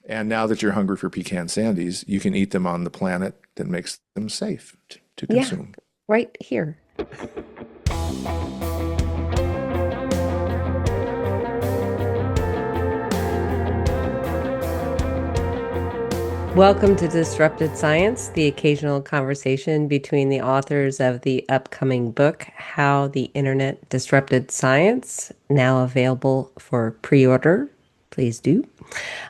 And now that you're hungry for pecan sandies, you can eat them on the planet that makes them safe to Yeah, consume. right here. Welcome to Disrupted Science, the occasional conversation between the authors of the upcoming book, How the Internet Disrupted Science, now available for pre-order. Please do.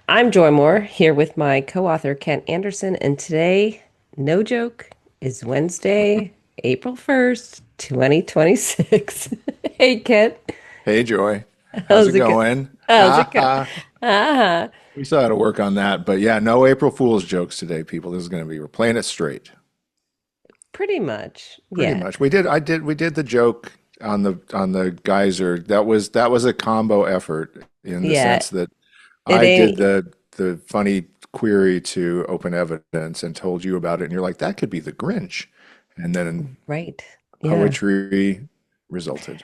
I'm Joy Moore, here with my co-author, Kent Anderson, and today, no joke, is Wednesday, April 1st, 2026. Hey, Kent. Hey, Joy. How's it How's it go? going? How's it go? Ah, Ah, we still had to work on that. But yeah, no April Fool's jokes today, people. This is going to be, we're playing it straight. pretty much. Pretty Yeah. much. We did the joke on the geyser. That was a combo effort in the Yeah. sense that It I did ain't the funny query to open evidence and told you about it, and you're like, that could be the Grinch. And then right. Yeah. poetry resulted.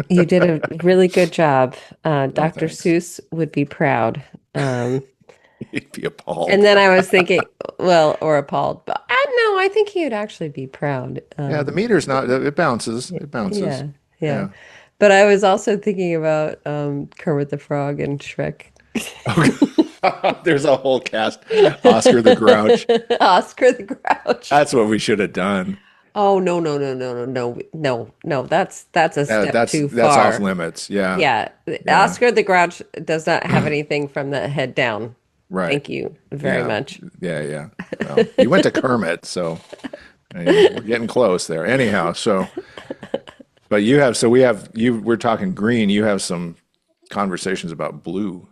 You did a really good job. Oh, Dr. thanks. Seuss would be proud. Um, You'd be and appalled. then I was thinking, well, or appalled, but no, I think he would actually be proud. Yeah, the meter's not, it bounces. It bounces. Yeah, yeah. Yeah. But I was also thinking about Kermit the Frog and Shrek. There's a whole cast. Oscar the Grouch. Oscar the Grouch. That's what we should have done. Oh no, no, no, no, no, no, no, no. That's a step too That's off far. limits. Yeah. Yeah, Yeah. Oscar the Grouch does not have anything from the head down. Right. Thank you very Yeah. much. Yeah. Yeah. Well, you went to Kermit, so I mean, we're getting close there. Anyhow, but we're talking green. You have some conversations about blue,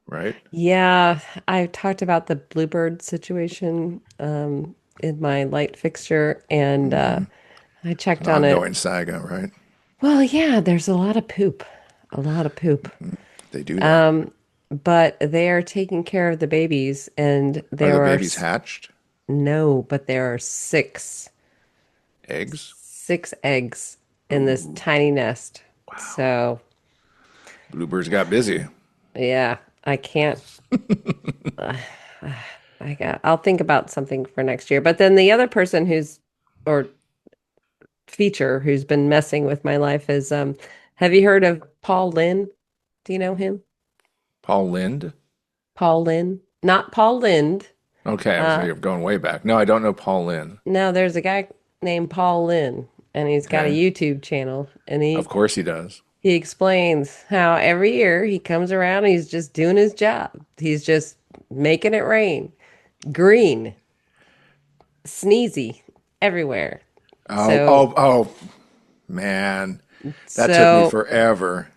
right? Yeah, I talked about the bluebird situation in my light fixture, and I An checked on it. ongoing saga, right? Well, yeah, there's a lot of poop. They do that. But they are taking care of the babies, and Are the there are babies hatched? no, but there are Eggs? six eggs in this Ooh, tiny nest. wow. So, Bluebirds got busy. yeah, I can't. I'll think about something for next year. But then the other person or feature who's been messing with my life is, have you heard of Paul Lynn? Do you know him? Paul Lind? Paul Lynn? Not Paul Lind. Okay, I was Uh, going way back. No, I don't know Paul Lynn. no, there's a guy named Paul Lynn, and he's got a Okay. YouTube channel, and Of course he does. he explains how every year he comes around, he's just doing his job. He's just making it rain. Green, sneezy, everywhere. Oh, So, oh, oh, man. That took me so, forever.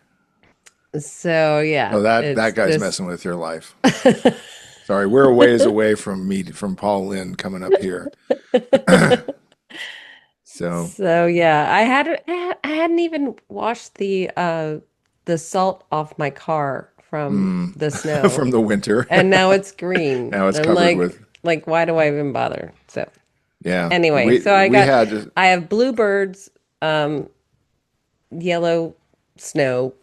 so yeah, Oh, that it's guy's this. messing with your life. Sorry, we're a ways away from Paul Lynn coming up here. So, So yeah, I hadn't even washed the salt off my car from mm, the snow, from the winter. and now it's green. Now it's And covered with, like why do I even bother? So yeah. anyway, We so we had I have bluebirds, yellow snow,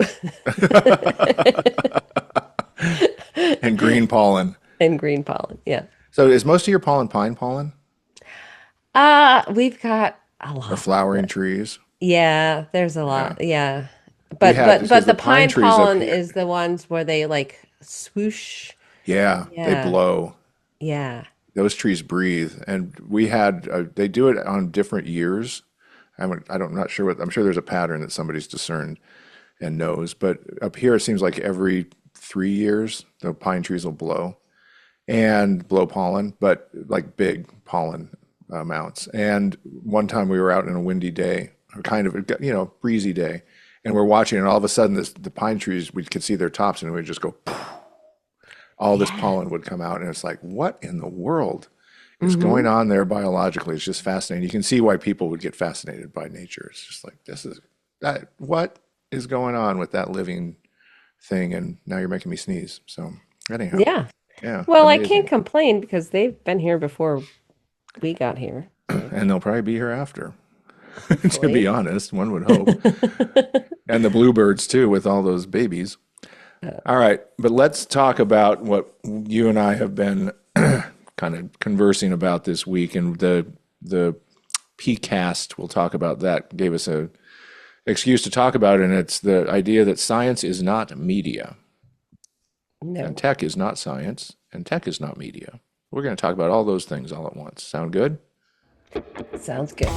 and green pollen. and green pollen. Yeah. So is most of your pollen pine pollen We've got a or lot. flowering trees? Yeah, there's a Yeah. lot. Yeah. We had because But the the pine pine trees up pollen here. is the ones where they like swoosh. Yeah, they Yeah. blow. Yeah. Those trees breathe, and we had they do it on different years. I'm not sure what. I'm sure there's a pattern that somebody's discerned and knows, but up here it seems like every 3 years the pine trees will blow and blow pollen, but like big pollen amounts. And one time we were out in a windy day, or kind of breezy day, and we're watching, and all of a sudden the pine trees, we could see their tops, and we would just go, all this Yeah. pollen would come out, and it's like, what in the world is going Hmm. on there biologically? It's just fascinating. You can see why people would get fascinated by nature. It's just like, this is that what is going on with that living thing, and now you're making me sneeze. So anyhow, Yeah. yeah, Well, I can't amazing. complain because they've been here before we got here. So And they'll probably be here after, to be hopefully. honest, one would hope. And the bluebirds too, with all those babies. All right, but let's talk about what you and I have been kind of conversing about this week, and the PCAST. We'll talk about that. Gave us a excuse to talk about it, and it's the idea that science is not media, and No. tech is not science, and tech is not media. We're going to talk about all those things all at once. Sound good? Sounds good.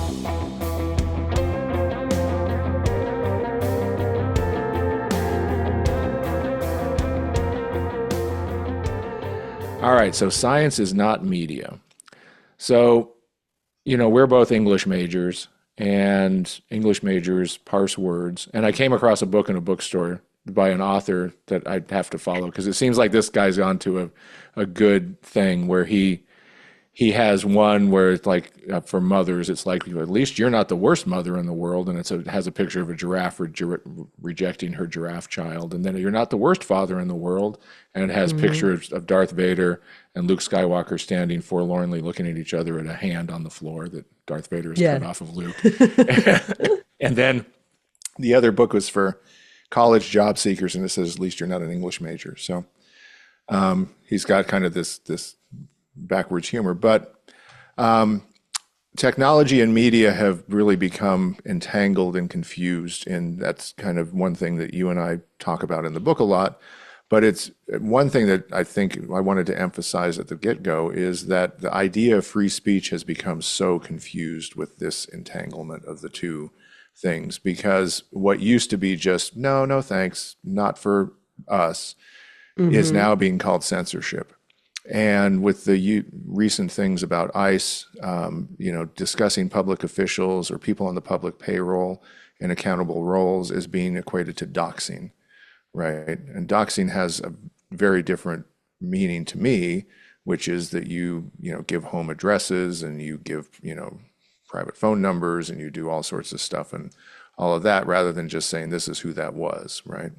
All right, so science is not media. So, we're both English majors, and English majors parse words. And I came across a book in a bookstore by an author that I'd have to follow because it seems like this guy's onto a good thing where he has one where it's like for mothers, it's like at least you're not the worst mother in the world, and it has a picture of a giraffe rejecting her giraffe child, and then you're not the worst father in the world, and it has Hmm. pictures of Darth Vader and Luke Skywalker standing forlornly looking at each other at a hand on the floor that Darth Vader has cut Yeah. off of Luke. And then the other book was for college job seekers, and it says at least you're not an English major. So he's got kind of this backwards humor, but technology and media have really become entangled and confused, and that's kind of one thing that you and I talk about in the book a lot. But it's one thing that I think I wanted to emphasize at the get-go is that the idea of free speech has become so confused with this entanglement of the two things, because what used to be just no, no thanks, not for us, is Hmm. now being called censorship. And with the recent things about ICE, discussing public officials or people on the public payroll in accountable roles is being equated to doxing, right? And doxing has a very different meaning to me, which is that you give home addresses and you give, private phone numbers and you do all sorts of stuff and all of that rather than just saying this is who that was, right?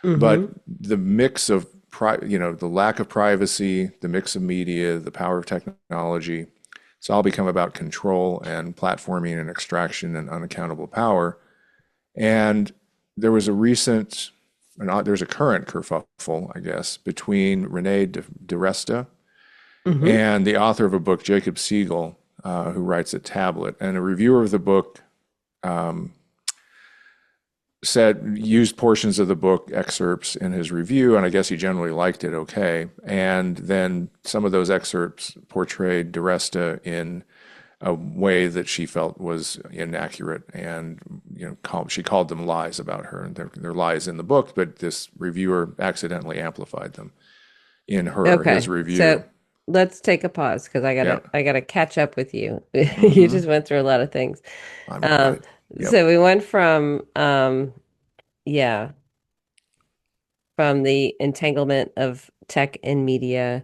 But Hmm. the mix of the lack of privacy, the mix of media, the power of technology, it's all become about control and platforming and extraction and unaccountable power. And there was a recent, there's a current kerfuffle, I guess, between Rene DeResta Hmm. and the author of a book, Jacob Siegel, who writes at Tablet. And a reviewer of the book said used portions of the book excerpts in his review, and I guess he generally liked it okay. And then some of those excerpts portrayed DeResta in a way that she felt was inaccurate, and she called them lies about her, and they're lies in the book, but this reviewer accidentally amplified them in his Okay. review. So let's take a pause because I Yeah. gotta I gotta catch up with you. You Mm-hmm. just went through a lot of things. I'm Um, right. Yep. so we went from yeah, from the entanglement of tech and media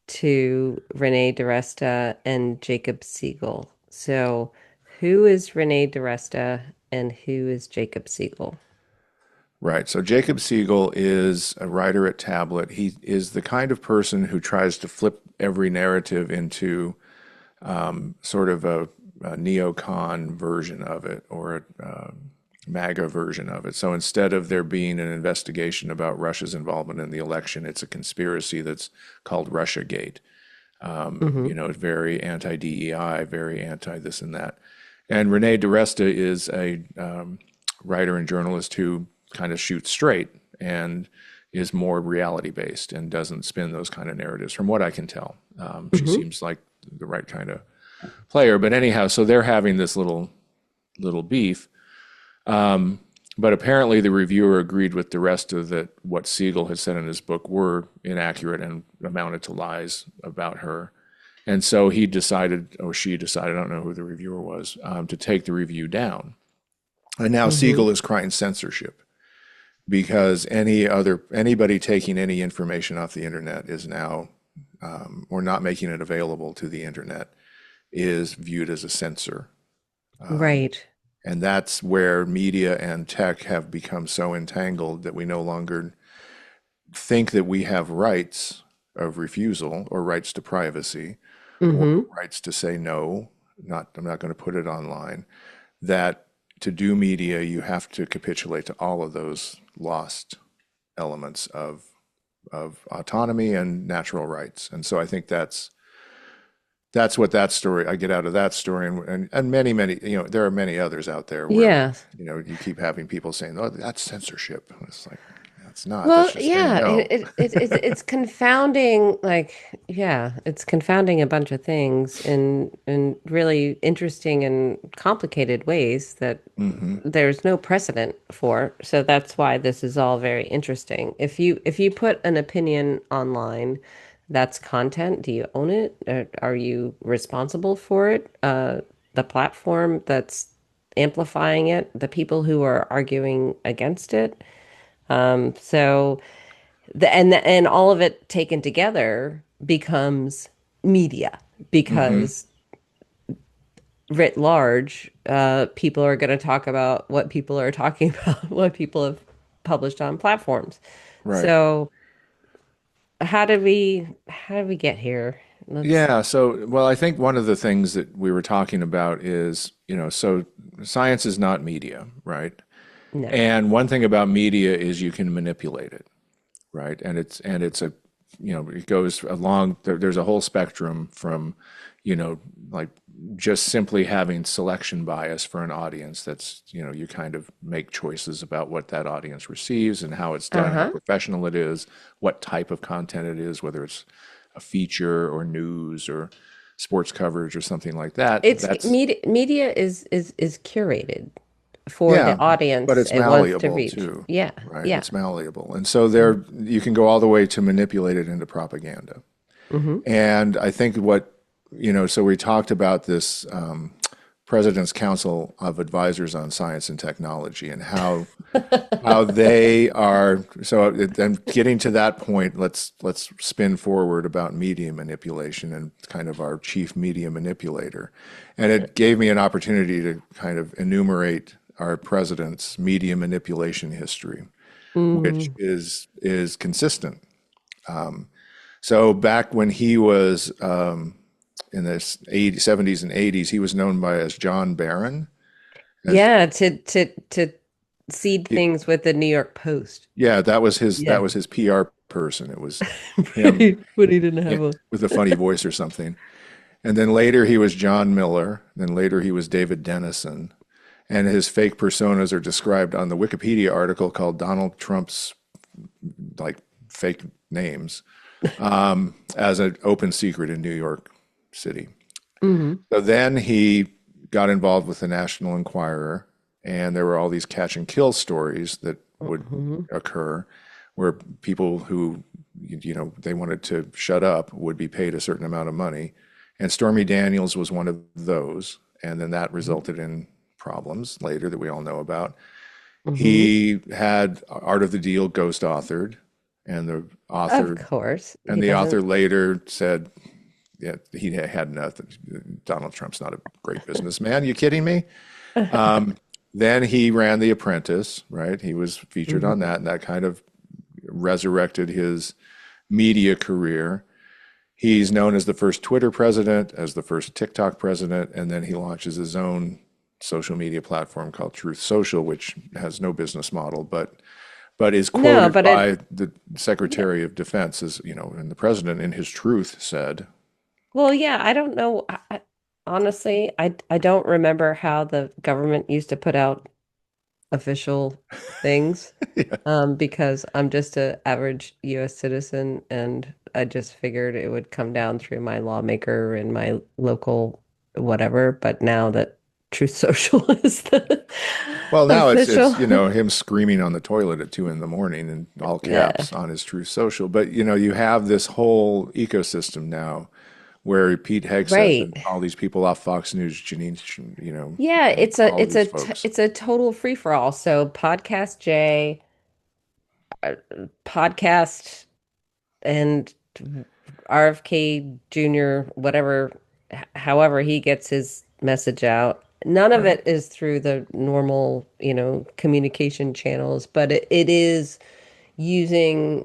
to Renee DiResta and Jacob Siegel. So who is Renee DiResta and who is Jacob Siegel? Right. So Jacob Siegel is a writer at Tablet. He is the kind of person who tries to flip every narrative into sort of a neocon version of it or a MAGA version of it. So instead of there being an investigation about Russia's involvement in the election, it's a conspiracy that's called Russiagate. Hmm. Very anti-DEI, very anti this and that. And Renee DiResta is a writer and journalist who kind of shoots straight and is more reality based and doesn't spin those kind of narratives, from what I can tell. She Hmm. seems like the right kind of player. But anyhow, so they're having this little beef. But apparently, the reviewer agreed with DiResta that what Siegel had said in his book were inaccurate and amounted to lies about her. And so he decided, or she decided, I don't know who the reviewer was, to take the review down. And now Hmm. Siegel is crying censorship because anybody taking any information off the internet is now, or not making it available to the internet, is viewed as a censor. Right. And that's where media and tech have become so entangled that we no longer think that we have rights of refusal or rights to privacy or Hmm. rights to say no, I'm not going to put it online. That to do media, you have to capitulate to all of those lost elements of autonomy and natural rights. And so I think that's what that story I get out of that story, and many, there are many others out there where Yeah. you keep having people saying, "Oh, that's censorship." And it's like that's not. That's Well, just saying yeah, no. it's confounding, like, yeah, it's confounding a bunch of things in really interesting and complicated ways that Hmm. there's no precedent for. So that's why this is all very interesting. If you put an opinion online, that's content. Do you own it? Are you responsible for it? The platform that's amplifying it, the people who are arguing against it. So and all of it taken together becomes media Hmm. because writ large, people are going to talk about what people are talking about, what people have published on platforms. Right. So how did we get here? Let's Yeah. So, well, I think one of the things that we were talking about is, so science is not media, right? no. And one thing about media is you can manipulate it, right? And it's a, it goes along. There's a whole spectrum from, like just simply having selection bias for an audience. That's, you kind of make choices about what that audience receives and how it's done, how Uh-huh. professional it is, what type of content it is, whether it's a feature or news or sports coverage or something like that. It's That's, media is curated for yeah, the but audience it's it wants to malleable reach. too, Yeah. right? Yeah. It's malleable. And so there you can go all the way to manipulate it into propaganda. Mm-hmm. And I think so we talked about this President's Council of Advisors on Science and Technology and how they are. So then getting to that point, let's spin forward about media manipulation and kind of our chief media manipulator. And it gave me an opportunity to kind of enumerate our president's media manipulation history, which Mm. is consistent. So back when he was in the 80s, 70s and 80s, he was known by as John Barron. As Yeah, to seed he, things with the New York Post. yeah, that Yeah. was his PR person. It was him Right. But he didn't have a. with a funny voice or something. And then later he was John Miller. Then later he was David Dennison. And his fake personas are described on the Wikipedia article called Donald Trump's like fake names as an open secret in New York City. Hmm. So then he got involved with the National Enquirer, and there were all these catch and kill stories that would Hmm. occur where people who, they wanted to shut up would be paid a certain amount of money. And Stormy Daniels was one of those. And then that resulted in problems later that we all know about. Hmm. He had Art of the Deal ghost authored, and the Of author course, he and the author doesn't. later said, yeah, he had nothing. Donald Trump's not a great businessman. You kidding me? Then he ran The Apprentice, right? He was featured on Hmm. that, and that kind of resurrected his media career. He's known as the first Twitter president, as the first TikTok president, and then he launches his own social media platform called Truth Social, which has no business model, but is No, quoted but by the yeah. Secretary of Defense as, and the president in his truth said, Well, yeah, I don't know. Honestly, I don't remember how the government used to put out official things, yeah, because I'm just a average US citizen and I just figured it would come down through my lawmaker and my local whatever. But now that Truth Social is the well, now it's official, him screaming on the toilet at 2 in the morning in all yeah, caps on his Truth Social. But you have this whole ecosystem now where Pete Hegseth right. and all these people off Fox News, Janine, Yeah, and all these folks. it's a total free for all. So Podcast J, podcast and RFK Jr., whatever, however he gets his message out. None of Right. it is through the normal, communication channels, but it is using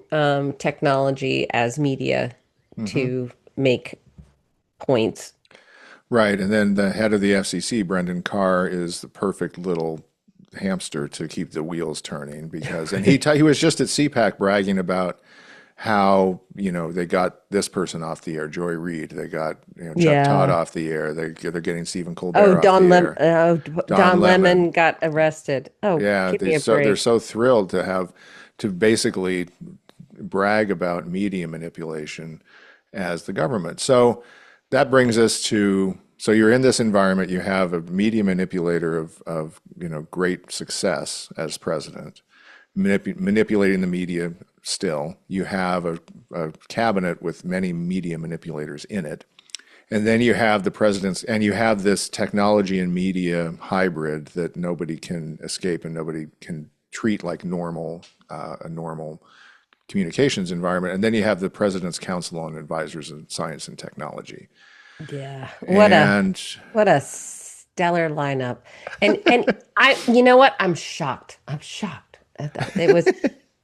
technology as media Hmm. to make points. Right. And then the head of the FCC, Brendan Carr, is the perfect little hamster to keep the wheels turning because, and he was just at CPAC bragging about how, they got this person off the air, Joy Reid. They got, Chuck Todd Yeah. off the air. They're getting Stephen Oh, Colbert off the air. Don Don Lemon. Lemon got arrested. Oh, Yeah, give me a they're break. so thrilled to basically brag about media manipulation as the government. So that brings us to, so you're in this environment, you have a media manipulator of great success as president, manipulating the media still. You have a cabinet with many media manipulators in it. And then you have the president's, and you have this technology and media hybrid that nobody can escape and nobody can treat like a normal communications environment. And then you have the President's Council on Advisors in Science and Technology. Yeah. And What a stellar lineup. And you know what? I'm shocked. I'm shocked at that. It was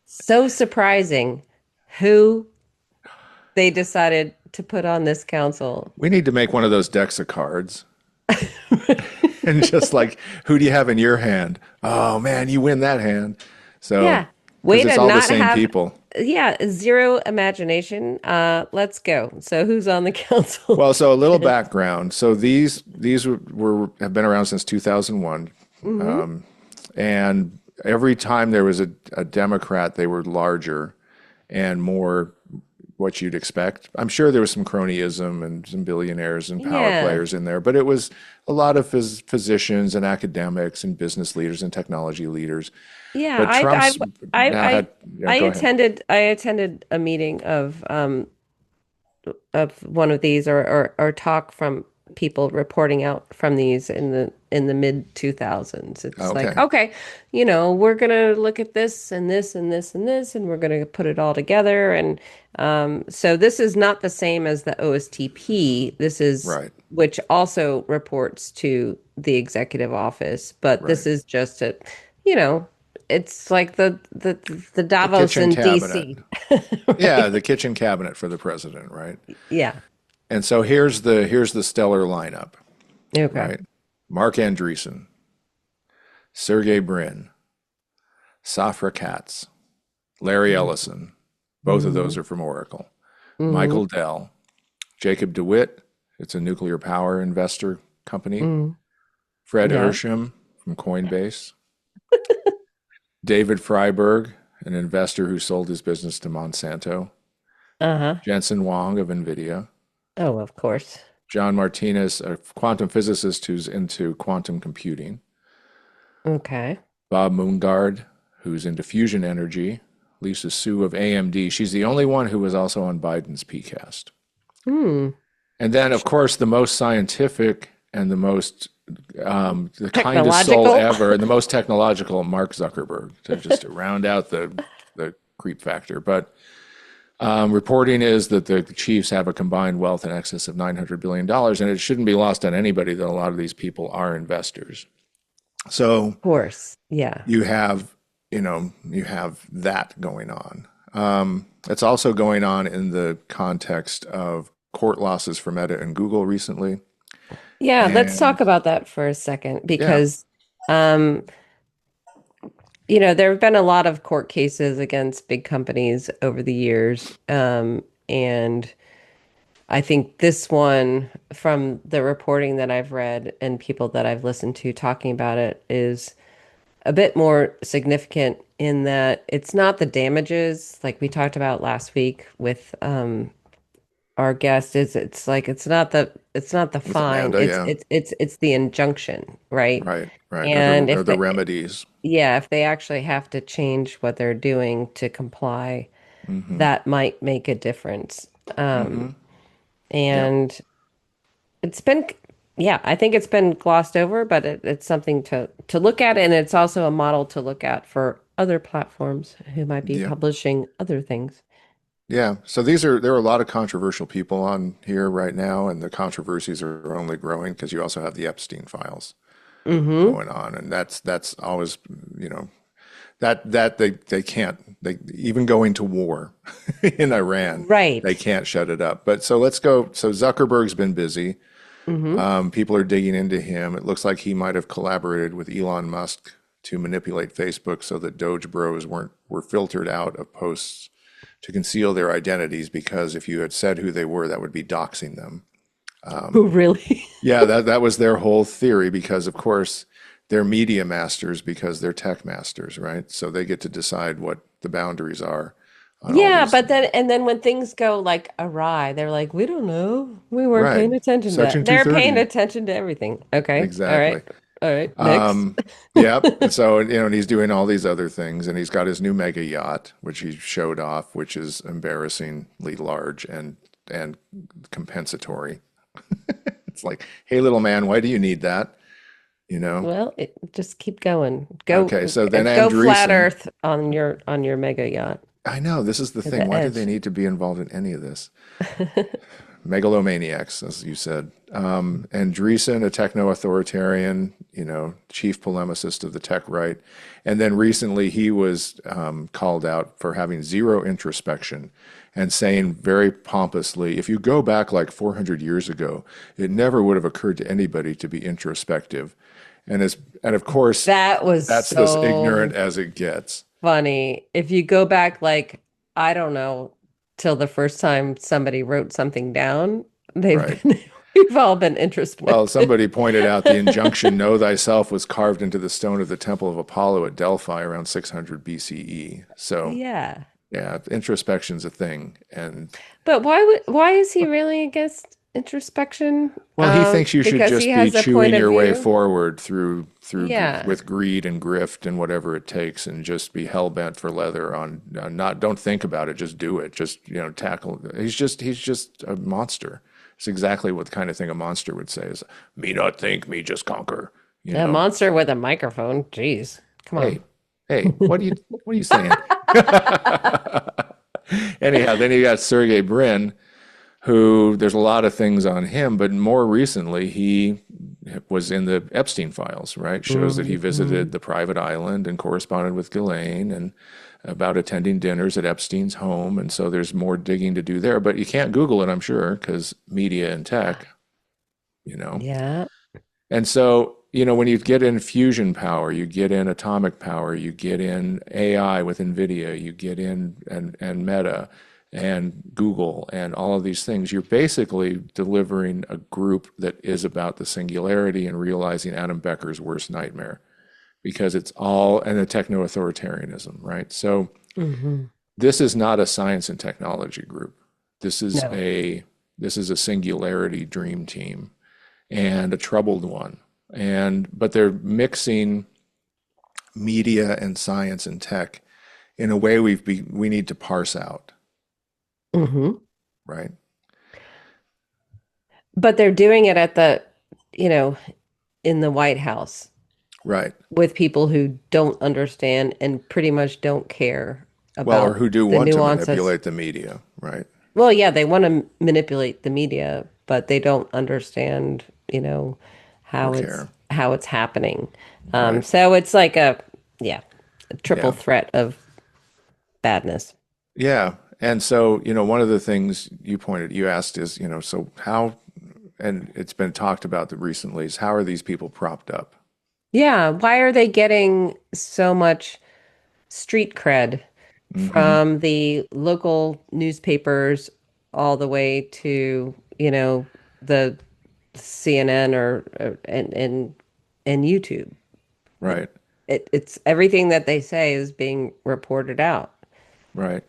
so surprising who they decided to put on this council. we need to make one of those decks of cards. And just like, who do you have in your hand? Oh man, you win that hand. So, Yeah. because Way it's to all the not same have, people. yeah, zero imagination. Let's go. So who's on the council? Well, so a little background. So these have been around since 2001, Hmm. and every time there was a Democrat, they were larger and more what you'd expect. I'm sure there was some cronyism and some billionaires and power Yeah. players in there, but it was a lot of physicians and academics and business leaders and technology leaders. Yeah. But Trump's now had, yeah, go ahead. I attended a meeting of one of these or talk from people reporting out from these in the mid 2000s. It's like, Okay, okay, we're gonna look at this and this and this and this, and we're gonna put it all together. And so this is not the same as the OSTP. This is right, which also reports to the executive office, but this right. is just you know, it's like the The Davos kitchen in cabinet. DC. Yeah, the kitchen cabinet for the president, right? Yeah. And so here's the stellar lineup, Okay. right? Marc Andreessen, Sergey Brin, Safra Catz, Larry Ellison. Both of Hmm. those are from Oracle. Hmm. Michael Dell, Jacob DeWitte, it's a nuclear power investor company. Hmm. Fred Yeah. Ehrsam from Coinbase. David Freiberg, an investor who sold his business to Monsanto. Uh-huh. Jensen Huang of NVIDIA. Oh, of course. John Martinez, a quantum physicist who's into quantum computing. Okay. Bob Moongard, who's into fusion energy. Lisa Su of AMD. She's the only one who was also on Biden's PCAST. Hmm. And then, of course, the most scientific and the kindest soul Technological. ever, and the most technological, Mark Zuckerberg, to round out the creep factor. But reporting is that the Chiefs have a combined wealth in excess of $900 billion, and it shouldn't be lost on anybody that a lot of these people are investors. So Of course. Yeah. you have that going on. It's also going on in the context of court losses for Meta and Google recently. Yeah, let's And talk about that for a second yeah, because um, there have been a lot of court cases against big companies over the years. And I think this one, from the reporting that I've read and people that I've listened to talking about it, is a bit more significant in that it's not the damages like we talked about last week with our guest. It's like it's not the with fine. Amanda, It's yeah, it's it's it's the injunction, right? right, right, or the And or the remedies. if they actually have to change what they're doing to comply, Hmm. that might make a difference. Hmm. Yeah, And it's been, yeah, I think it's been glossed over, but it's something to look at, and it's also a model to look at for other platforms who might be yeah, publishing other things. yeah. So there are a lot of controversial people on here right now, and the controversies are only growing because you also have the Epstein files Mm-hmm. going on, and that's always, you know, that they can't, they even going to war in Iran, they Right. can't shut it up. But so let's go. So Zuckerberg's been busy. Mm-hmm. People are digging into him. It looks like he might have collaborated with Elon Musk to manipulate Facebook so that Doge Bros were filtered out of posts to conceal their identities because if you had said who they were, that would be doxing them. Who really? Yeah, that was their whole theory because, of course, they're media masters because they're tech masters, right? So they get to decide what the boundaries are on all Yeah, these but then things. and then when things go like awry, they're like, we don't know. We weren't Right. paying attention to Section that. They're paying 230. attention to everything. Okay. All right. Exactly. All right. Next. Yep. And so, and he's doing all these other things, and he's got his new mega yacht, which he showed off, which is embarrassingly large and compensatory. It's like, hey, little man, why do you need that? You know? Well, just keep going. Okay, so then Go flat Andreessen, Earth on your mega yacht I know this is the to thing. the Why do they edge. need to be involved in any of this? Megalomaniacs, as you said. Andreessen, a techno-authoritarian, chief polemicist of the tech right. And then recently he was called out for having zero introspection and saying very pompously, if you go back like 400 years ago, it never would have occurred to anybody to be introspective. And of course, That was that's as ignorant so as it gets. funny. If you go back like, I don't know, till the first time somebody wrote something down, they've Right. been we've all been Well, introspective. somebody pointed out the injunction, know thyself, was carved into the stone of the temple of Apollo at Delphi around 600 BCE. So, Yeah. yeah, introspection's a thing. And, But why is he really against introspection? well, he thinks you should Because he just be has a point chewing of your way view. forward Yeah. with greed and grift and whatever it takes and just be hell bent for leather on not, don't think about it, just do it. Just, tackle. He's just a monster. It's exactly what the kind of thing a monster would say is, me not think, me just conquer, you A know? monster with a microphone. Jeez. Come Hey, on. hey, what are you saying? Anyhow, then you got Sergey Brin, who there's a lot of things on him, but more recently he was in the Epstein files, right? Shows that he Mhm. visited the private island and corresponded with Ghislaine and about attending dinners at Epstein's home. And so there's more digging to do there, but you can't Google it, I'm sure, because media and tech, you know. Yeah. And so, when you get in fusion power, you get in atomic power, you get in AI with NVIDIA, you get in and Meta and Google and all of these things, you're basically delivering a group that is about the singularity and realizing Adam Becker's worst nightmare because it's all and the techno-authoritarianism, right? So Hmm. this is not a science and technology group. This is No. a singularity dream team and a troubled one. But they're mixing media and science and tech in a way we need to parse out, Hmm. right? But they're doing it at you know, in the White House Right. with people who don't understand and pretty much don't care Well, or about who do the want to nuances. manipulate the media, right? Well, yeah, they want to manipulate the media, but they don't understand, Or how care, it's happening. right? So it's like yeah, a triple Yeah. threat of badness. Yeah. And so, one of the things you asked is, so how, and it's been talked about recently, is how are these people propped up? Yeah, why are they getting so much street cred Hmm. from the local newspapers all the way to, the CNN and YouTube? Right. It's everything that they say is being reported out. Right.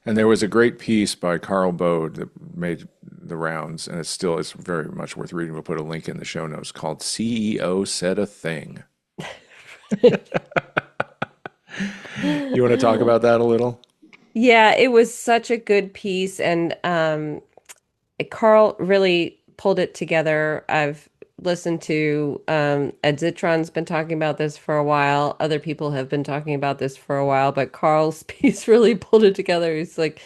And there was a great piece by Carl Bode that made the rounds, and it's very much worth reading. We'll put a link in the show notes called CEO Said a Thing. You want to talk about that a little? Yeah, it was such a good piece, and Carl really pulled it together. I've listened to Ed Zitron's been talking about this for a while. Other people have been talking about this for a while, but Carl's piece really pulled it together. He's like,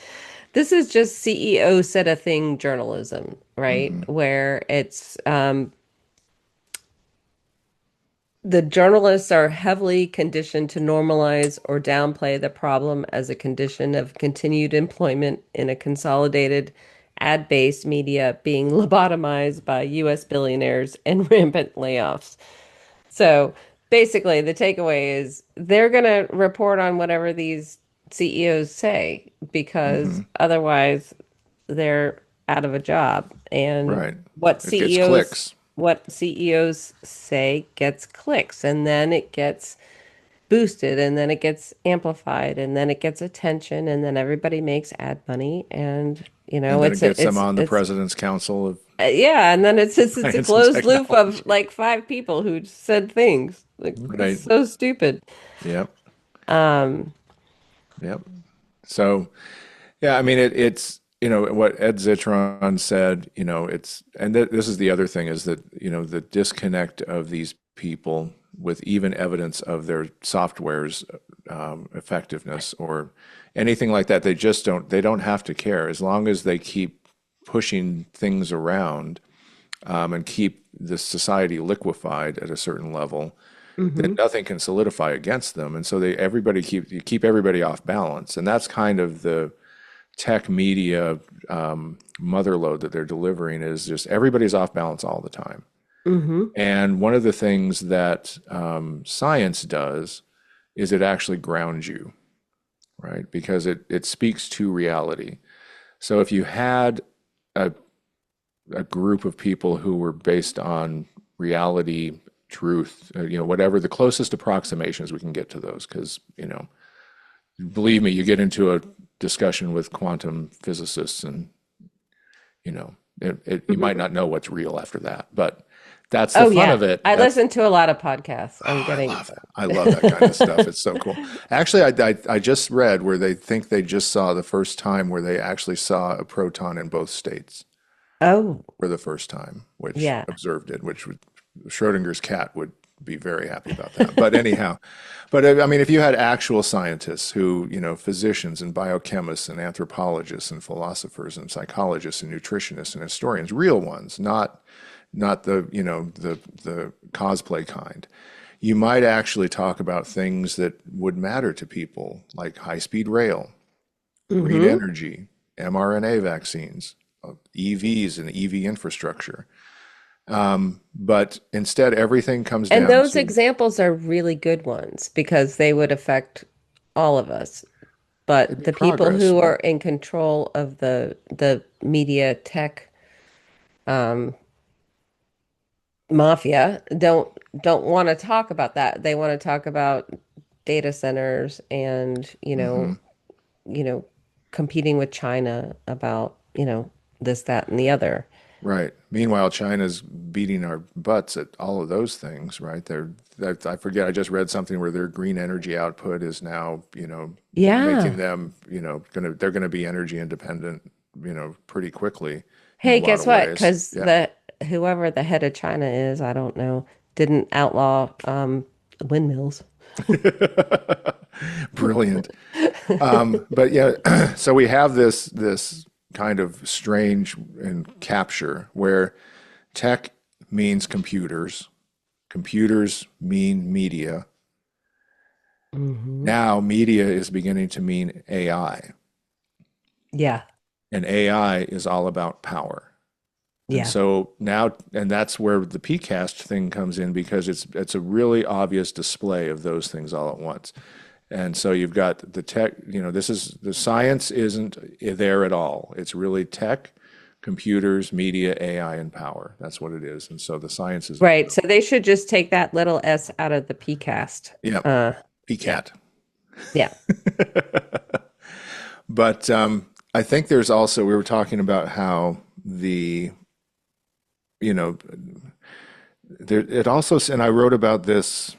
this is just CEO said a thing journalism, right? Hmm. Where it's the journalists are heavily conditioned to normalize or downplay the problem as a condition of continued employment in a consolidated ad-based media being lobotomized by US billionaires and rampant layoffs. So basically, the takeaway is they're going to report on whatever these CEOs say because Hmm. otherwise they're out of a job. And Right. what It gets CEOs clicks. what CEOs say gets clicks, and then it gets boosted, and then it gets amplified, and then it gets attention, and then everybody makes ad money, and And then it it's gets a them on the it's President's Council of yeah, and then it's a Science and closed loop of Technology. like five people who said things. Like it's Right. so stupid. Yep. Um, Yep. So, yeah, I mean, it's, what Ed Zitron said, and this is the other thing is that, the disconnect of these people with even evidence of their software's effectiveness or anything like that. They don't have to care as long as they keep pushing things around and keep the society liquefied at a certain level, then mhm. nothing can solidify against them. And so you keep everybody off balance. And that's kind of the tech media motherload that they're delivering is just everybody's off balance all the time. Mhm. And one of the things that science does is it actually grounds you, right? Because it speaks to reality. So if you had a, a group of people who were based on reality, truth, whatever the closest approximations we can get to those, because, believe me, you get into a discussion with quantum physicists and, you might Mhm. not know what's real after that. But that's the Oh fun yeah, of it. I That's listen to a lot of podcasts. Oh, I'm I getting love it. I love that kind of stuff. It's so cool. Actually, I just read where they think they just saw the first time where they actually saw a proton in both states Oh, for the first time, which yeah. observed it, which would, Schrodinger's cat would be very happy about that. But anyhow, I mean, if you had actual scientists who, physicians and biochemists and anthropologists and philosophers and psychologists and nutritionists and historians, real ones, not the, the cosplay kind, you might actually talk about things that would matter to people, like high-speed rail, green Hmm. energy, mRNA vaccines, EVs and EV infrastructure. But instead, everything comes And down those to examples are really good ones because they would affect all of us. it'd But be the people progress, who are right? in control of the media tech mafia don't want to talk about that. They want to talk about data centers and, Hmm. competing with China about, this, that, and the other. Right. Meanwhile, China's beating our butts at all of those things, right? I forget, I just read something where their green energy output is now, making Yeah. them, they're gonna be energy independent, pretty quickly in a Hey, lot guess of what? ways. Because Yeah. whoever the head of China is, I don't know, didn't outlaw windmills. Brilliant. But yeah, so we have this kind of strange and capture where tech means computers, computers mean media. Hmm. Now media is beginning to mean AI, Yeah. and AI is all about power. And Yeah. so now, and that's where the PCAST thing comes in because it's a really obvious display of those things all at once. And so you've got the tech, this is the science isn't there at all. It's really tech, computers, media, AI, and power. That's what it is. And so the science is, Right. So they should just take that little s out of the PCAST. yeah, Uh, yeah. PCAT. Yeah. But I think there's also, we were talking about how you know, it also, and I wrote about this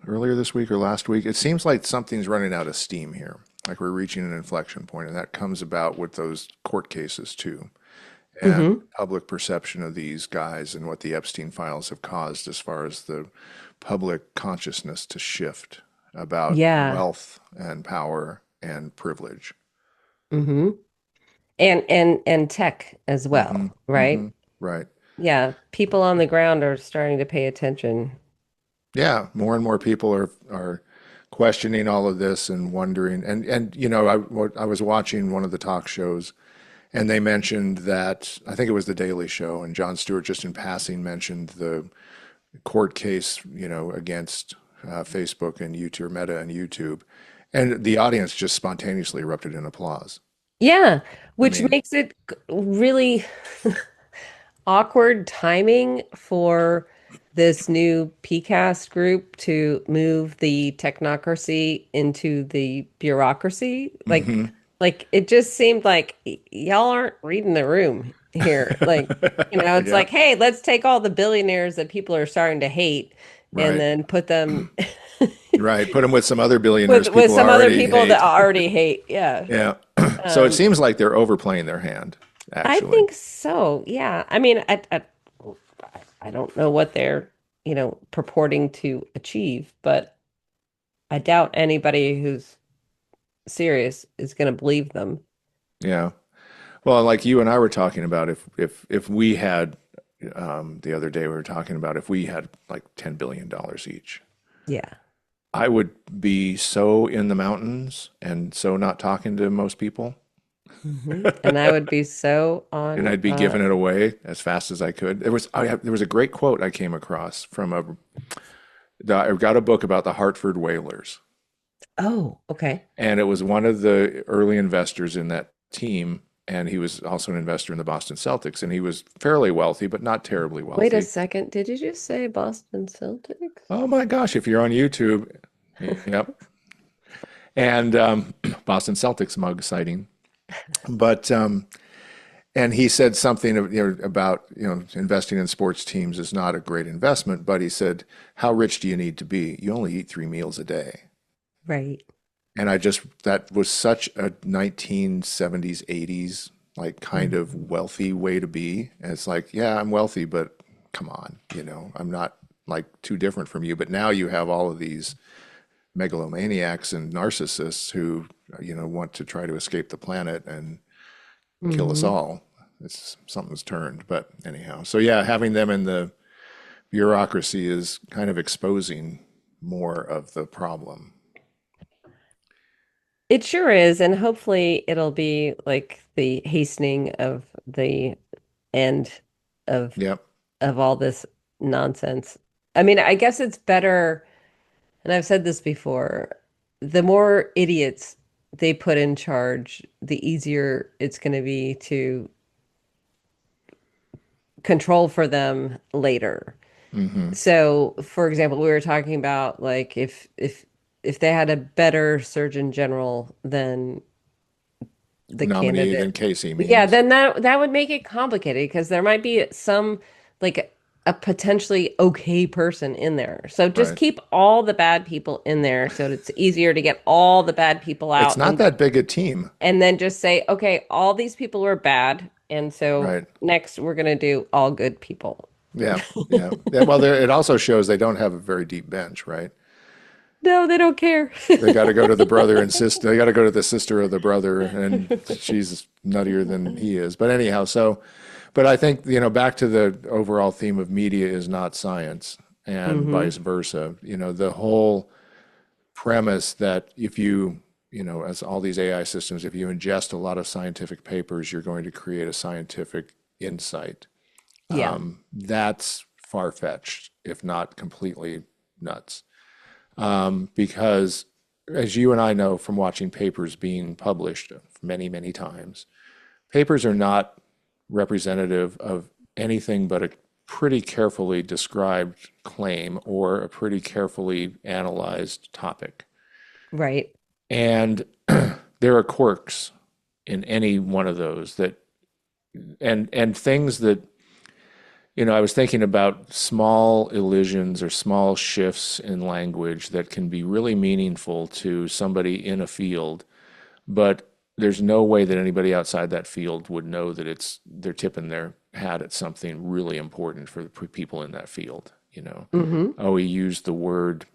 earlier this week or last week. It seems like something's running out of steam here. Like we're reaching an inflection point, and that comes about with those court cases too, and Hmm. public perception of these guys and what the Epstein files have caused as far as the public consciousness to shift about Yeah. wealth and power and privilege. Hmm. And tech as Hmm. well, right? Hmm. Right. Yeah. People on the ground are starting to pay attention. Yeah, more and more people are questioning all of this and wondering. And I was watching one of the talk shows, and they mentioned that I think it was the Daily Show, and Jon Stewart just in passing mentioned the court case, against Facebook and YouTube, Meta and YouTube, and the audience just spontaneously erupted in applause. Yeah, I which mean, makes it really awkward timing for this new PCAST group to move the technocracy into the bureaucracy. hmm Like it just seemed like y'all aren't reading the room here. It's yeah, like, hey, let's take all the billionaires that people are starting to hate and right, then put them right. Put them with some other billionaires with people some other already people that hate. already hate. Yeah. Yeah. So it Um, seems like they're overplaying their hand, I actually. think so. Yeah. I mean, I don't know what they're, purporting to achieve, but I doubt anybody who's serious is going to believe them. Yeah. Well, like you and I were talking about, if we had the other day we were talking about if we had like $10 billion each, Yeah. I would be so in the mountains and so not talking to most people, And I would be so and on I'd be giving it away as fast as I could. There was a great quote I came across from I got a book about the Hartford Whalers, oh, okay. and it was one of the early investors in that team, and he was also an investor in the Boston Celtics, and he was fairly wealthy, but not terribly Wait a wealthy. second. Did you just say Boston Celtics? Oh my gosh, if you're on YouTube, yep. And Boston Celtics mug sighting. But and he said something about investing in sports teams is not a great investment, but he said, how rich do you need to be? You only eat 3 meals a day. Right. And that was such a 1970s, 80s, like kind of Mhm. wealthy way to be. And it's like, yeah, I'm wealthy, but come on, I'm not like too different from you. But now you have all of these megalomaniacs and narcissists who, want to try to escape the planet and kill us Mhm. all. It's something's turned. But anyhow, so yeah, having them in the bureaucracy is kind of exposing more of the problem. It sure is, and hopefully it'll be like the hastening of the end of Yep. all this nonsense. I mean, I guess it's better, and I've said this before, the more idiots they put in charge, the easier it's going to be to control for them later. hmm So, for example, we were talking about like if they had a better surgeon general than the Nominee candidate. than Casey Yeah, means. then that would make it complicated because there might be some like a potentially okay person in there. So just Right. keep all the bad people in there so it's easier to get all the bad people It's out not that big a team. and then just say, okay, all these people were bad, and so Right. next we're gonna do all good people. Yeah. Yeah. Yeah. Well, it also shows they don't have a very deep bench, right? No, they don't care. They got to go to the brother and sister. They got to go to the sister of the brother, and she's nuttier than he is. But anyhow, but I think, back to the overall theme of media is not science and Hmm. vice versa. The whole premise that if as all these AI systems, if you ingest a lot of scientific papers, you're going to create a scientific insight. Yeah. That's far-fetched, if not completely nuts. Because as you and I know from watching papers being published many, many times, papers are not representative of anything but a pretty carefully described claim or a pretty carefully analyzed topic. Right. And there are quirks in any one of those and things that I was thinking about small elisions or small shifts in language that can be really meaningful to somebody in a field, but there's no way that anybody outside that field would know that they're tipping their hat at something really important for the people in that field. Hmm. Oh, he used the word,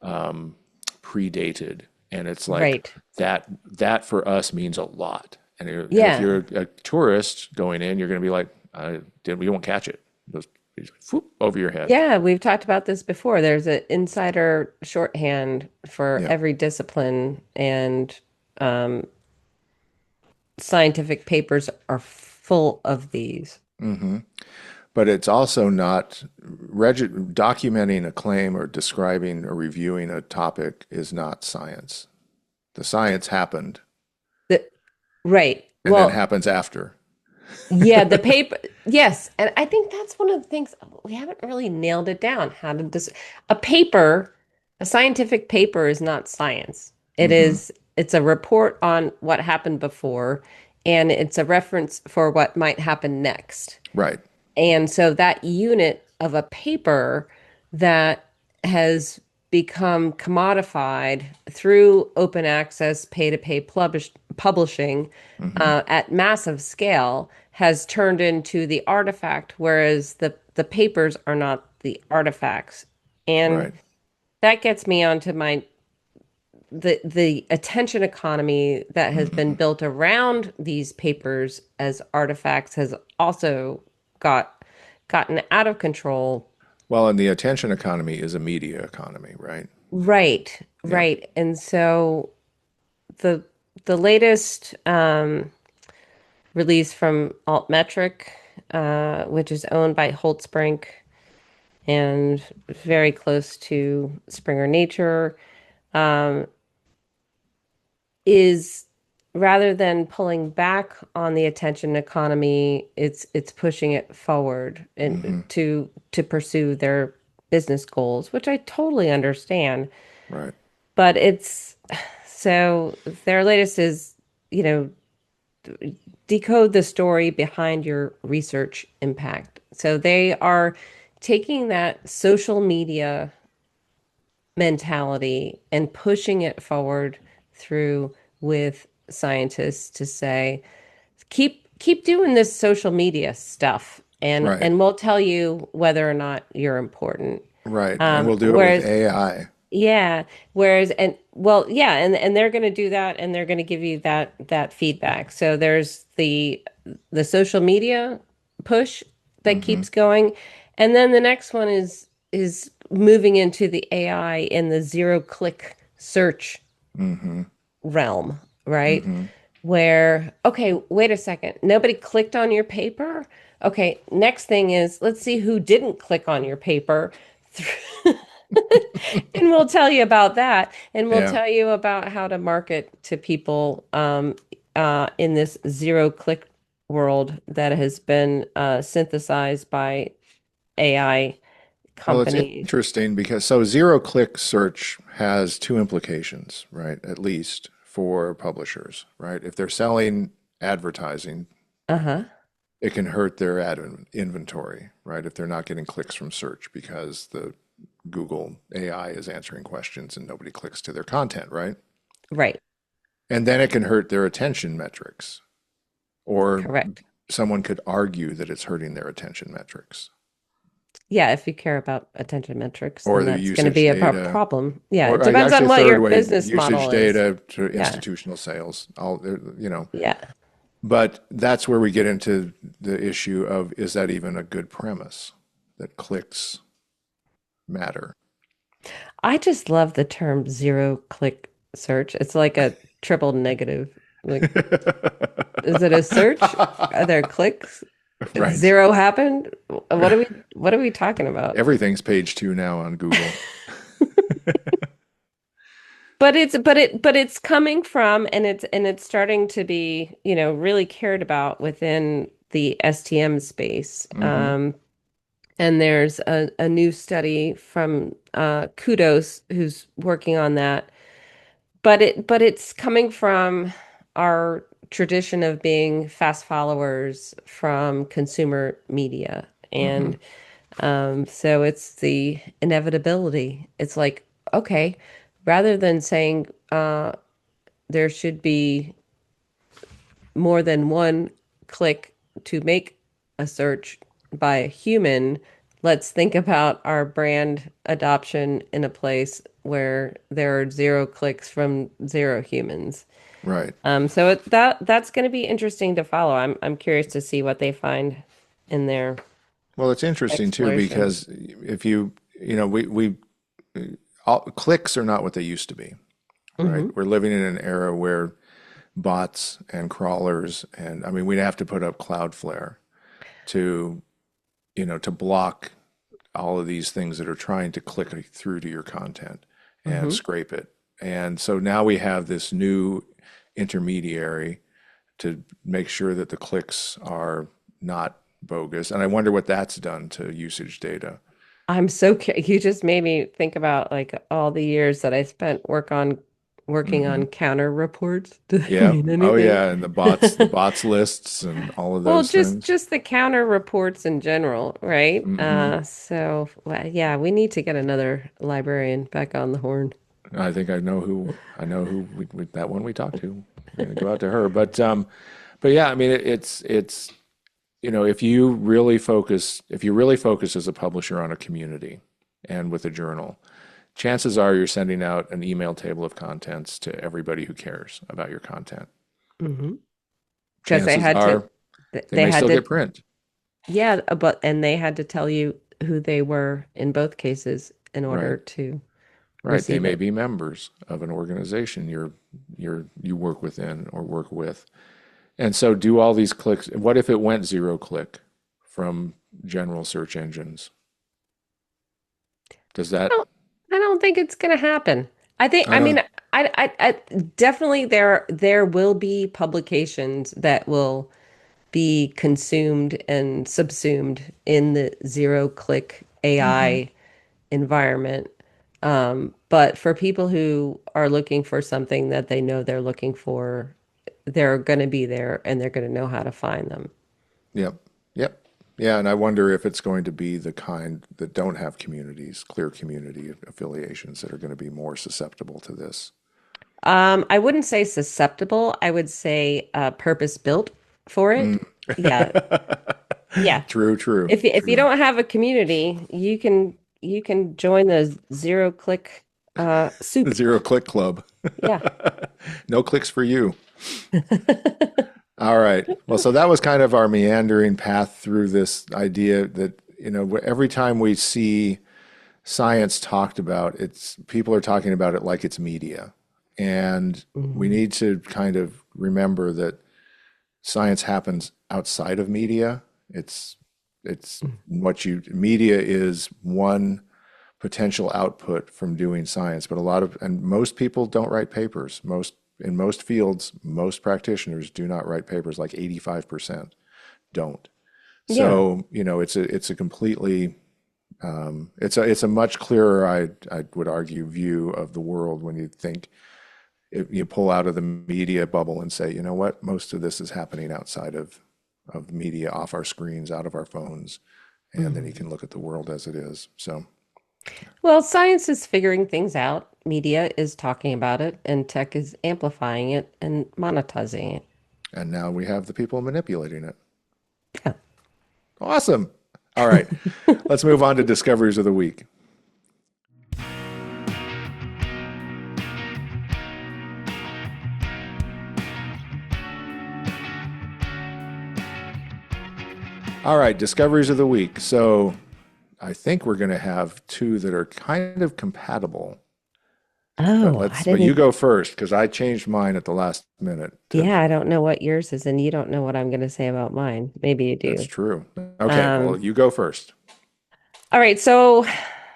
um, predated, and it's like Right. that for us means a lot. And if Yeah. you're a tourist going in, you're going to be like, we won't catch it. It goes whoop, over your head. Yeah, we've talked about this before. There's an insider shorthand for Yeah. every discipline, and um, scientific papers are full of these. hmm But it's also not documenting a claim or describing or reviewing a topic is not science. The science happened The, right. and then Well, happens after. yeah, the paper, yes. And I think that's one of the things we haven't really nailed it down. How to dis a paper, a scientific paper is not science. Hmm. It's a report on what happened before, and it's a reference for what might happen next. Right. And so that unit of a paper that has become commodified through open access, pay to pay publishing Hmm. at massive scale has turned into the artifact, whereas the papers are not the artifacts. And Right. that gets me onto the attention economy that has been Hmm. built around these papers as artifacts has also gotten out of control. Well, and the attention economy is a media economy, right? Right, Yeah. right. And so the the latest release from Altmetric, which is owned by Holtzbrinck and very close to Springer Nature, um, is rather than pulling back on the attention economy, it's pushing it forward and Hmm. to pursue their business goals, which I totally understand. Right. But it's so their latest is, you know, decode the story behind your research impact. So they are taking that social media mentality and pushing it forward through with scientists to say, keep doing this social media stuff Right. and we'll tell you whether or not you're important. Right. And we'll do it with Whereas AI. yeah, whereas and well, yeah, and they're going to do that and they're going to give you that feedback. So there's the social media push that Hmm. keeps going, and then the next one is moving into the AI in the zero click search Hmm. realm, right? Hmm. Where, okay, wait a second, nobody clicked on your paper. Okay, next thing is let's see who didn't click on your paper. And we'll tell you about that. And we'll Yeah. tell you about how to market to people in this zero click world that has been synthesized by AI Well, it's companies. interesting because so zero click search has two implications, right? At least for publishers, right? If they're selling advertising, Uh-huh. it can hurt their inventory, right? If they're not getting clicks from search because the Google AI is answering questions and nobody clicks to their content, right? Right. And then it can hurt their attention metrics, or Correct. someone could argue that it's hurting their attention metrics Yeah, if you care about attention metrics, or then their that's going to usage be a data. problem. Yeah, it Or depends actually, on a what your third way, business usage model is. data to Yeah. institutional sales. All you know, Yeah. but that's where we get into the issue of is that even a good premise that clicks matter? I just love the term zero click search. It's like a triple negative. Like, is it a search? Are there clicks? Right. Zero happened? What are we talking about? Everything's page two now on Google. But it's coming from and it's starting to be, you know, really cared about within the STM space. Hmm. And there's a new study from Kudos who's working on that. But it's coming from our tradition of being fast followers from consumer media. Hmm. And so it's the inevitability. It's like, okay, rather than saying there should be more than one click to make a search by a human, let's think about our brand adoption in a place where there are zero clicks from zero humans. Right. So that's going to be interesting to follow. I'm curious to see what they find in their Well, it's interesting too exploration. because if you know, clicks are not what they used to be, right? Hmm. We're living in an era where bots and crawlers, and I mean, we'd have to put up Cloudflare to to block all of these things that are trying to click through to your content and Hmm. scrape it. And so now we have this new intermediary to make sure that the clicks are not bogus. And I wonder what that's done to usage data. I'm so you just made me think about like all the years that I spent working Hmm. on counter reports. Do they Yeah. mean Oh anything? yeah. And the bots lists and all of Well, those just things. just the counter reports in general, right? Hmm. So well, yeah, we need to get another librarian back on the horn. I think I know who that one we talked to. We're gonna go out to her. But yeah, I mean it's if you really focus as a publisher on a community and with a journal, chances are you're sending out an email table of contents to everybody who cares about your content. Hmm. Because Chances are they they may had still to, get print, yeah, but and they had to tell you who they were in both cases in order right? to Right. They receive may it. be members of an organization you work within or work with. And so do all these clicks. What if it went zero click from general search engines? Does that? I don't think it's going to happen. I I mean, don't. I definitely there will be publications that will be consumed and subsumed in the zero click Hmm. AI environment. But for people who are looking for something that they know they're looking for, they're going to be there and they're going to know how to find them. Yep. Yep. Yeah, and I wonder if it's going to be the kind that don't have communities, clear community affiliations that are going to be more susceptible to this. I wouldn't say susceptible. I would say purpose built for it. Mm. Yeah. Yeah. True, true, If you true. don't have a community, you can join the zero click soup. Zero click club. Yeah. No clicks for you. All right. Well, so that was kind of our meandering path through this idea that, every time we see science talked about, it's people are talking about it like it's media. And we Mhm. need to kind of remember that science happens outside of media. It's what you media is one potential output from doing science, but and most people don't write papers. In most fields, most practitioners do not write papers, like 85% don't. Yeah. So, it's a completely it's a much clearer, I would argue, view of the world when you think you pull out of the media bubble and say, you know what, most of this is happening outside of media, off our screens, out of our phones, and then you Mhm. can look at the world as it is. So, Well, science is figuring things out, media is talking about it, and tech is amplifying it and monetizing it. and now we have the people manipulating it. Yeah. Awesome. All right, let's move on to discoveries of the week. All right, discoveries of the week. So I think we're going to have two that are kind of compatible. But Oh, I but you didn't. go first because I changed mine at the last minute. Yeah, I don't know what yours is, and you don't know what I'm going to say about mine. Maybe you That's do. true. Okay, well, Um, you go first. all right, so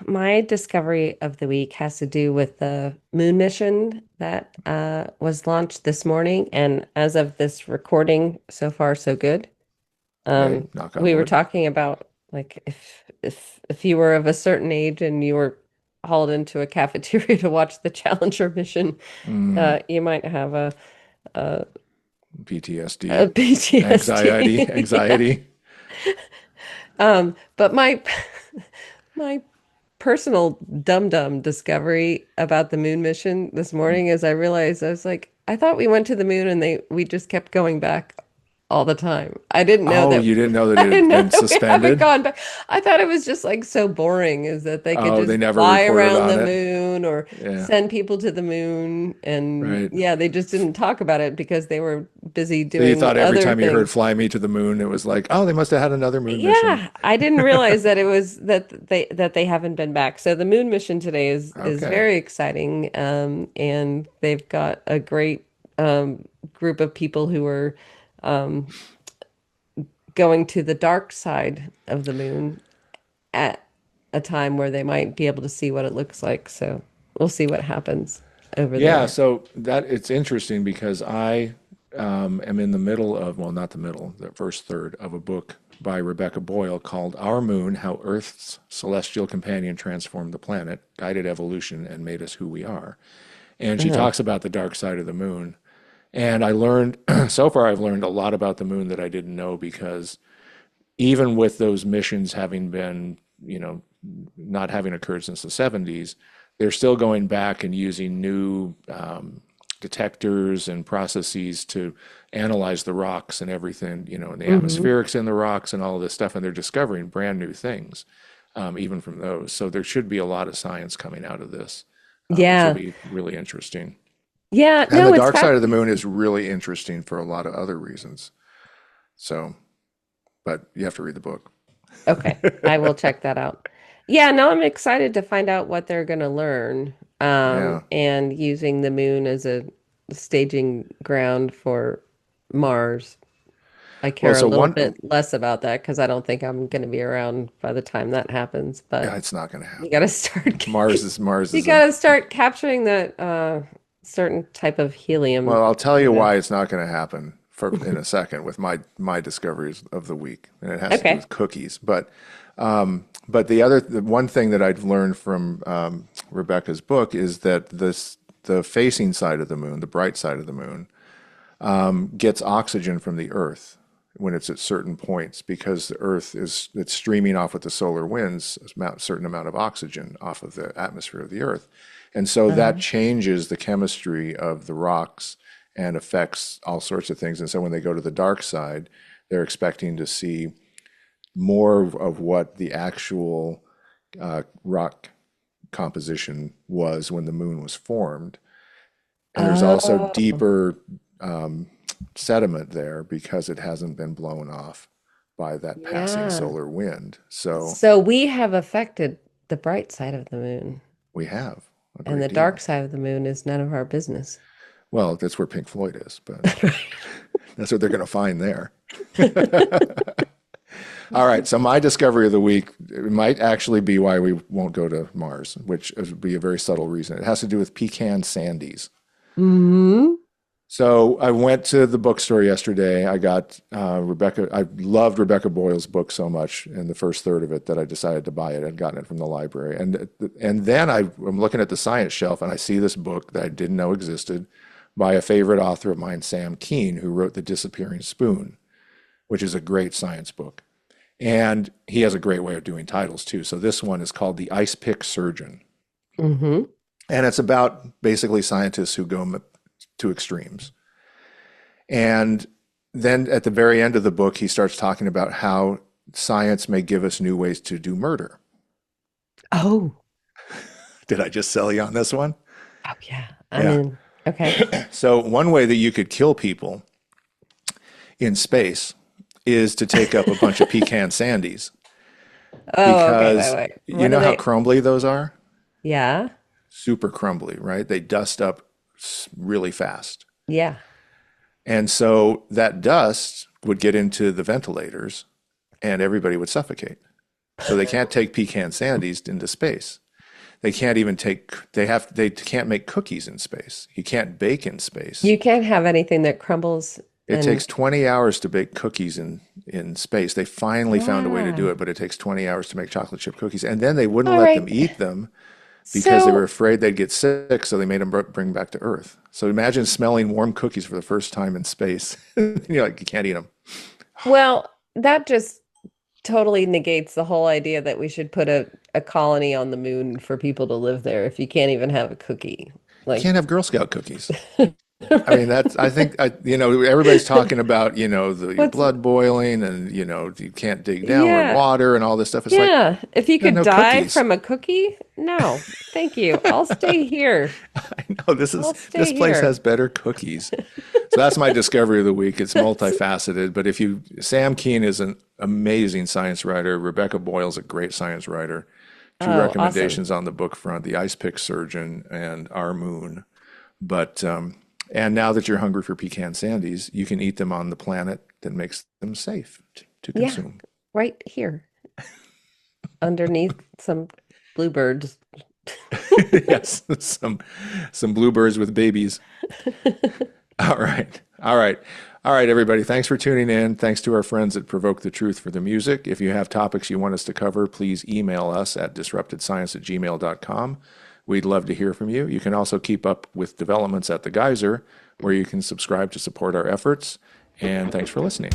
my discovery of the week has to do with the moon mission that was launched this morning, and as of this recording, so far so good. Hey, knock on We were wood. talking about like if you were of a certain age and you were hauled into a cafeteria to watch the Challenger mission, Mm, you might have a, PTSD, a anxiety, PTSD. Yeah. anxiety. But my personal dum-dum discovery about the moon mission this morning is I realized I was like, I thought we went to the moon and we just kept going back all the time. I didn't know Oh, that you didn't know that I it had didn't know been that we haven't suspended? gone back. I thought it was just like so boring is that they could Oh, they just never fly reported around on the it. moon or Yeah, send people to the moon. And right. yeah, they just didn't talk about it because they were busy So you doing thought every other time you heard things. "Fly Me to the Moon," it was like, oh, they must have had another moon mission. Yeah, I didn't realize that it was that they haven't been back. So the moon mission today is Okay. very exciting, and they've got a great group of people who are going to the dark side of the moon at a time where they might be able to see what it looks like. So we'll see what happens over Yeah, there. so that it's interesting because I am in the middle of, well, not the middle, the first third of a book by Rebecca Boyle called Our Moon: How Earth's Celestial Companion Transformed the Planet, Guided Evolution, and Made Us Who We Are. And she Uh-huh. talks about the dark side of the moon. And I learned, so far, I've learned a lot about the moon that I didn't know because even with those missions having been, not having occurred since the 70s, they're still going back and using new detectors and processes to analyze the rocks and everything, and the Hmm. atmospherics in the rocks and all of this stuff. And they're discovering brand new things, even from those. So there should be a lot of science coming out of this, which will Yeah. be really interesting. Yeah. And No, the it's dark side of the fascinating. moon is really interesting for a lot of other reasons. So, but you have to read the book. Okay. I will check that out. Yeah, no, I'm excited to find out what they're going to learn. Yeah. And using the moon as a staging ground for Mars. I Well, care a so little one, bit less about that because I don't think I'm going to be around by the time that happens. yeah, But it's not going to you got happen. to start, Mars you is got a, to start capturing that certain type of helium. well, I'll tell You you know. why it's not going to happen for in a second with my discoveries of the week, and it has to do Okay. with cookies. But the one thing that I've learned from Rebecca's book is that the facing side of the moon, the bright side of the moon, gets oxygen from the Earth when it's at certain points because the Earth it's streaming off with the solar winds a certain amount of oxygen off of the atmosphere of the Earth, and so that Uh-huh. changes the chemistry of the rocks and affects all sorts of things. And so when they go to the dark side, they're expecting to see more of what the actual rock composition was when the moon was formed. And there's also Oh, deeper sediment there because it hasn't been blown off by that passing yeah. solar wind. So So we have affected the bright side of the moon, we have a and great the dark deal. side of the moon is none of our business. Well, that's where Pink Floyd is, but that's what they're going to find there. All right, so my discovery of the week it might actually be why we won't go to Mars, which would be a very subtle reason. It has to do with pecan sandies. Hmm. So I went to the bookstore yesterday. I got Rebecca. I loved Rebecca Boyle's book so much in the first third of it that I decided to buy it. I'd gotten it from the library, and then I'm looking at the science shelf and I see this book that I didn't know existed by a favorite author of mine, Sam Keen, who wrote The Disappearing Spoon, which is a great science book. And he has a great way of doing titles too. So this one is called The Ice Pick Surgeon, Hmm. and it's about basically scientists who go to extremes. And then at the very end of the book, he starts talking about how science may give us new ways to do murder. Oh, Did I just sell you on this one? oh yeah. I Yeah. mean, okay. So, one way that you could kill people in space is to take up a bunch of pecan sandies Oh, okay. Wait, because wait. you What are know how they? crumbly those are? Yeah. Super crumbly, right? They dust up really fast. Yeah. And so that dust would get into the ventilators and everybody would suffocate. So they can't take pecan sandies into space. They can't even they can't make cookies in space. You can't bake in space. You can't have anything that crumbles It and takes 20 hours to bake cookies in space. They finally found a way to do wow. it, but it takes 20 hours to make chocolate chip cookies. And then they wouldn't All let them right. eat them because they were So, afraid they'd get sick, so they made them bring back to Earth. So imagine smelling warm cookies for the first time in space. You're like, you can't eat them. well, that just totally negates the whole idea that we should put a colony on the moon for people to live there if you can't even have a cookie. You Like, can't have Girl Scout cookies. I mean, I think, everybody's talking about, your what's, blood boiling and, you can't dig down with yeah, water and all this stuff. It's like, yeah. If you yeah, could no die cookies. from a cookie, no, thank you. I'll stay here. I know I'll this stay place here. has better cookies. So that's my discovery of the week. It's multifaceted, but Sam Keen is an amazing science writer. Rebecca Boyle's a great science writer. Two Oh, awesome. recommendations on the book front: The Ice Pick Surgeon and Our Moon. But and now that you're hungry for pecan sandies, you can eat them on the planet that makes them safe. to Yeah, consume. right here underneath some bluebirds. Yes, some bluebirds with babies. All right. All right. All right, everybody. Thanks for tuning in. Thanks to our friends at Provoke the Truth for the music. If you have topics you want us to cover, please email us at disruptedscience@gmail.com. We'd love to hear from you. You can also keep up with developments at the Geyser, where you can subscribe to support our efforts. And thanks for listening.